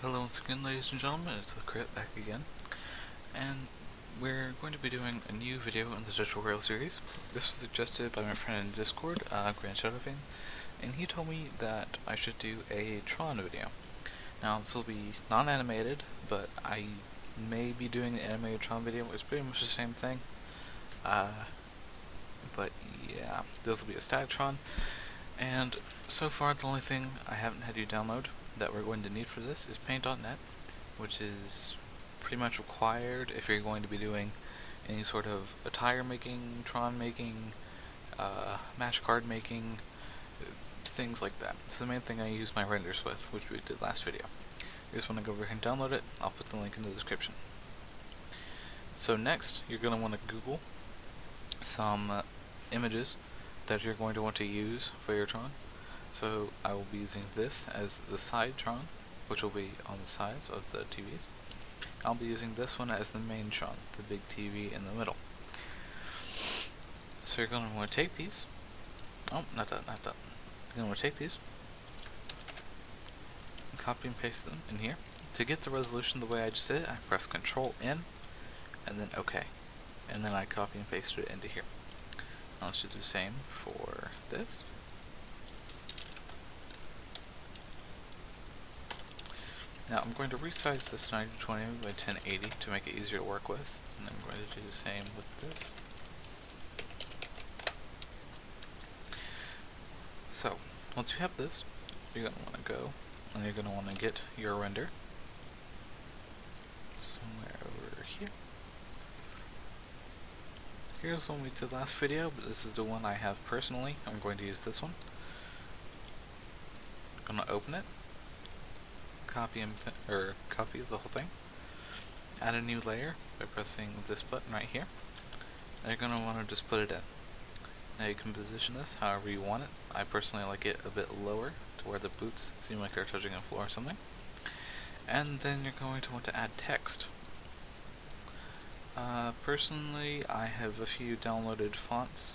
Hello once again, ladies and gentlemen, it's the Crit back again, and we're going to be doing a new video in the tutorial series. This was suggested by my friend in Discord, Grand Shadowfang, and he told me that I should do a Tron video. Now this will be non-animated, but I may be doing an animated Tron video. It's pretty much the same thing, but yeah, this will be a static Tron, and so far the only thing I haven't had you download that we're going to need for this is paint.net, which is pretty much required if you're going to be doing any sort of attire making, Tron making, match card making, things like that. It's the main thing I use my renders with, which we did last video. You just want to go over here and download it. I'll put the link in the description. So next, you're going to want to Google some images that you're going to want to use for your Tron. So I will be using this as the side Tron, which will be on the sides of the TVs. I'll be using this one as the main Tron, the big TV in the middle. So you're going to want to take these. Oh, not that. You're going to want to take these and copy and paste them in here. To get the resolution the way I just did it, I press Control N and then OK. And then I copy and paste it into here. Now let's do the same for this. Now I'm going to resize this 1920 by 1080 to make it easier to work with, and I'm going to do the same with this. So, once you have this, you're going to want to go, and you're going to want to get your render somewhere over here. Here's one we did last video, but this is the one I have personally. I'm going to use this one. I'm going to open it. Copy the whole thing. Add a new layer by pressing this button right here. And you're going to want to just put it in. Now you can position this however you want it. I personally like it a bit lower to where the boots seem like they're touching the floor or something. And then you're going to want to add text. Personally, I have a few downloaded fonts.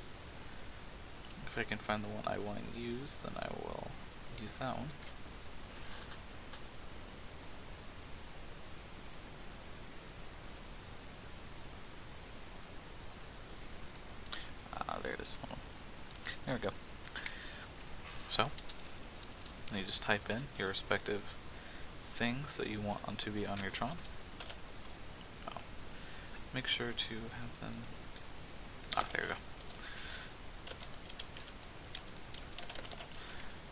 If I can find the one I want to use, then I will use that one. There it is. There we go. So, you just type in your respective things that you want to be on your Tron. Make sure to have them. There we go.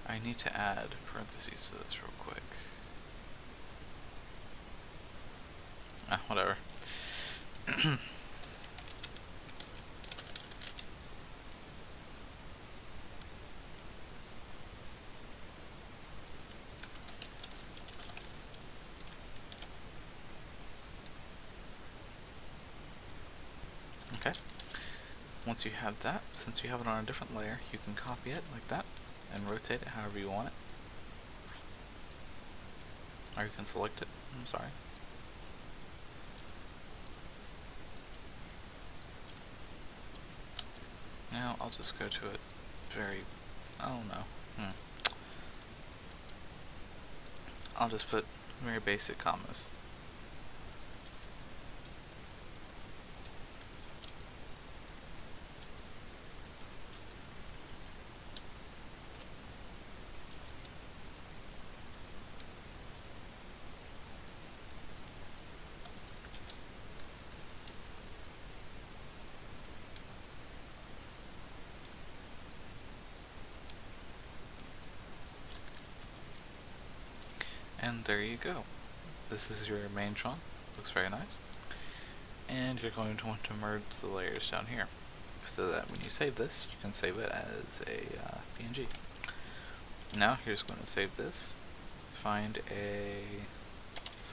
I need to add parentheses to this real quick. Whatever. Okay. Once you have that, since you have it on a different layer, you can copy it like that and rotate it however you want it. Or you can select it. I'm sorry. Now I'll just go to it very, I don't know. I'll just put very basic commas. And there you go. This is your main Tron. Looks very nice. And you're going to want to merge the layers down here, so that when you save this, you can save it as a PNG. Now you're just going to save this. Find a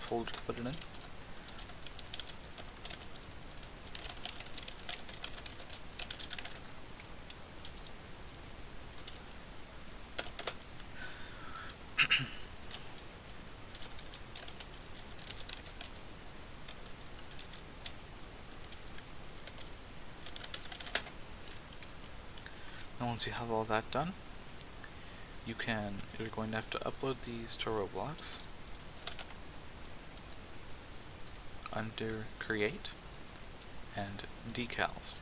folder to put it in. And once you have all that done, you're going to have to upload these to Roblox. under Create and Decals.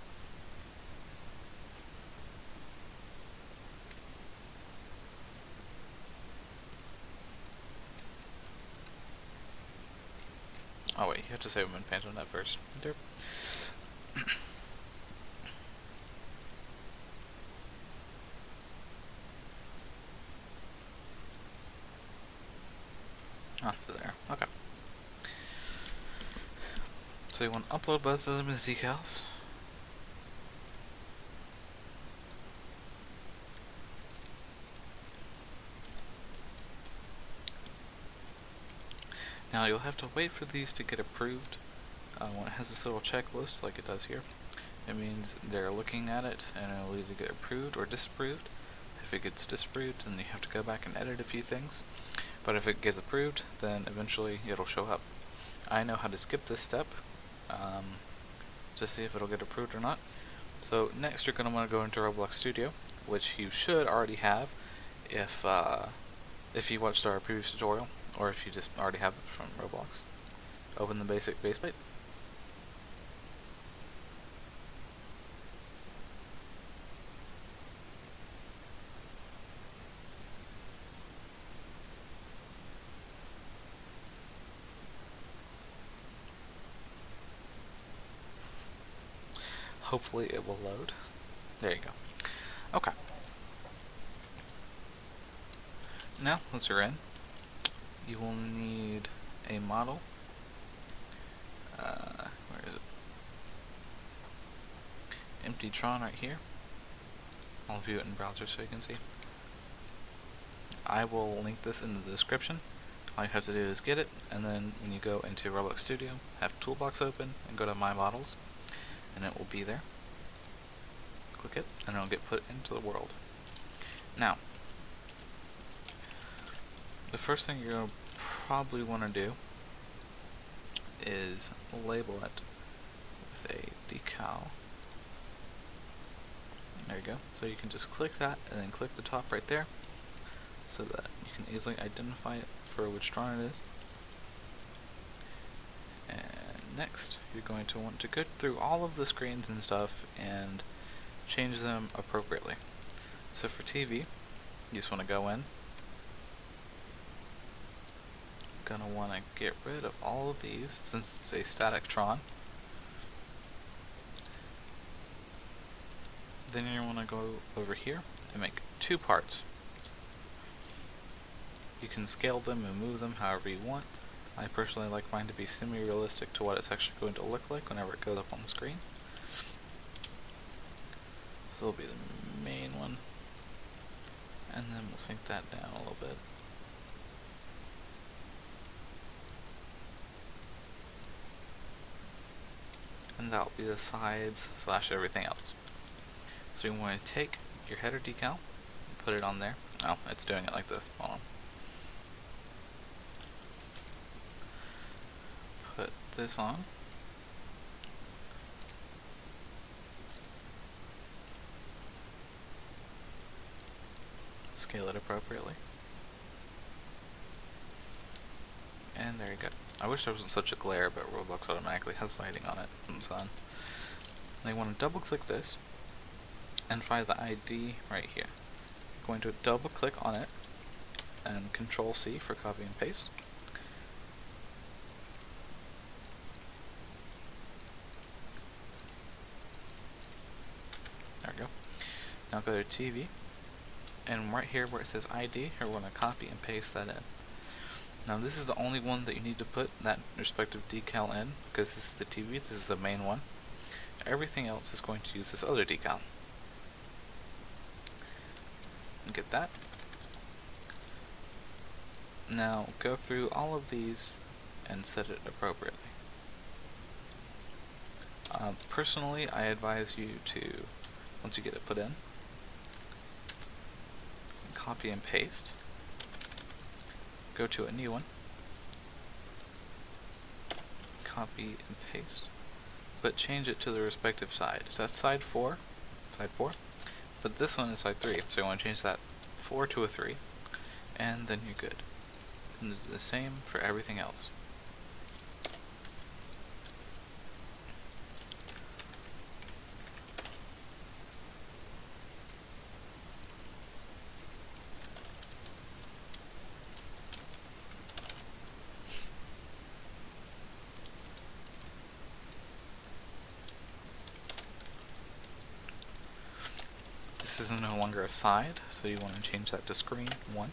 Oh wait, you have to save them in Paint on that first. Derp. Ah, so there. Okay. So you want to upload both of them as decals. Now you'll have to wait for these to get approved. When it has this little checklist like it does here, it means they're looking at it and it'll either get approved or disapproved. If it gets disapproved, then you have to go back and edit a few things. But if it gets approved, then eventually it'll show up. I know how to skip this step to see if it'll get approved or not. So next you're going to want to go into Roblox Studio, which you should already have if you watched our previous tutorial, or if you just already have it from Roblox. Open the basic base plate. Hopefully it will load. There you go. Okay. Now, once you're in, you will need a model. Where is it? Empty tron right here. I'll view it in browser so you can see. I will link this in the description. All you have to do is get it, and then when you go into Roblox Studio, have Toolbox open and go to My Models, and it will be there. Click it, and it'll get put into the world. Now, the first thing you're going to probably want to do is label it with a decal. There you go. So you can just click that, and then click the top right there, so that you can easily identify it for which tron it is. And next, you're going to want to go through all of the screens and stuff and change them appropriately. So for TV, you just want to go in. Gonna want to get rid of all of these since it's a static tron. Then you want to go over here and make two parts. You can scale them and move them however you want. I personally like mine to be semi-realistic to what it's actually going to look like whenever it goes up on the screen. So it'll be the main one, and then we'll sink that down a little bit. And that'll be the sides / everything else. So you want to take your header decal, put it on there. Oh, it's doing it like this. Hold on. Put this on. Scale it appropriately. And there you go. I wish there wasn't such a glare, but Roblox automatically has lighting on it from the sun. Now you want to double click this and find the ID right here. You're going to double click on it and Control C for copy and paste. There we go. Now go to TV, and right here where it says ID, we're going to copy and paste that in. Now this is the only one that you need to put that respective decal in, because this is the TV, this is the main one. Everything else is going to use this other decal. Get that. Now go through all of these and set it appropriately. Personally, I advise you to, once you get it put in, copy and paste. Go to a new one, copy and paste, but change it to the respective side. So that's side 4, but this one is side 3, so you want to change that 4 to a 3, and then you're good. And do the same for everything else. this is no longer a side, so you want to change that to screen 1.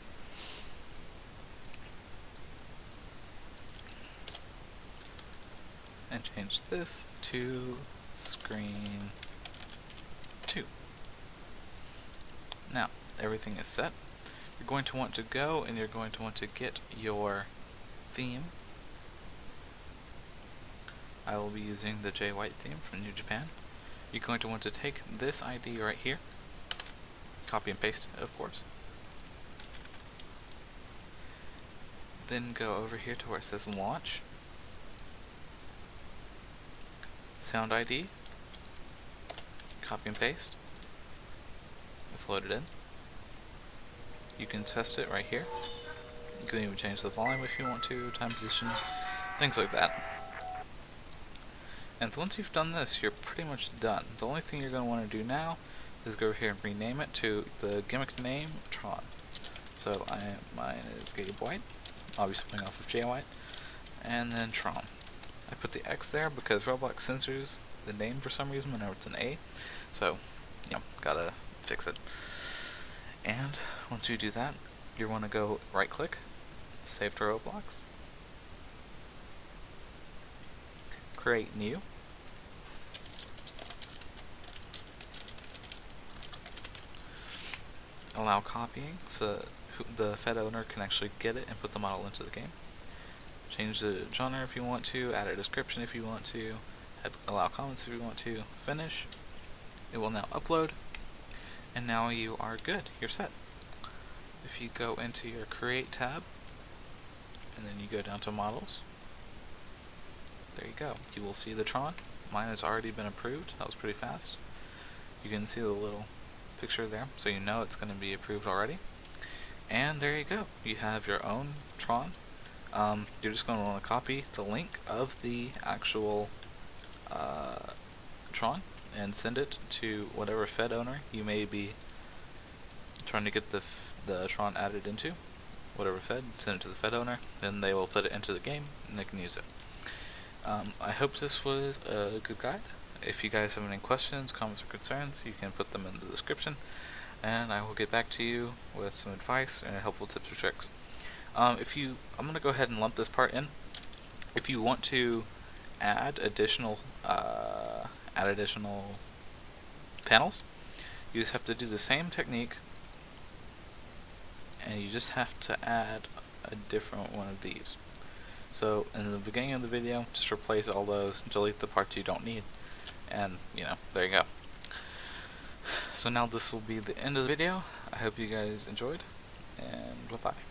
And change this to screen 2. Now, everything is set. You're going to want to go and you're going to want to get your theme. I will be using the J White theme from New Japan. You're going to want to take this ID right here, copy and paste it, of course. Then go over here to where it says launch. Sound ID, copy and paste. It's loaded in. You can test it right here. You can even change the volume if you want to, time position, things like that. And once you've done this, you're pretty much done. The only thing you're going to want to do now is go over here and rename it to the gimmick name, Tron. So mine is Gabe White, obviously playing off of J White, and then Tron. I put the X there because Roblox censors the name for some reason whenever it's an A, so gotta fix it. And once you do that, you want to go right click, save to Roblox, create new, allow copying so the Fed owner can actually get it and put the model into the game. Change the genre if you want to, add a description if you want to, allow comments if you want to, finish. It will now upload, and now you are good, you're set. If you go into your Create tab, and then you go down to Models, there you go. You will see the Tron. Mine has already been approved, that was pretty fast. You can see the little picture there, so you know it's going to be approved already. And there you go, you have your own Tron. You're just going to want to copy the link of the actual Tron and send it to whatever Fed owner you may be trying to get the Tron added into. Whatever Fed, send it to the Fed owner, then they will put it into the game and they can use it. I hope this was a good guide. If you guys have any questions, comments, or concerns, you can put them in the description, and I will get back to you with some advice and helpful tips or tricks. I'm going to go ahead and lump this part in. If you want to add additional panels, you just have to do the same technique, and you just have to add a different one of these. So in the beginning of the video, just replace all those, delete the parts you don't need, and there you go. So now this will be the end of the video. I hope you guys enjoyed, and bye-bye.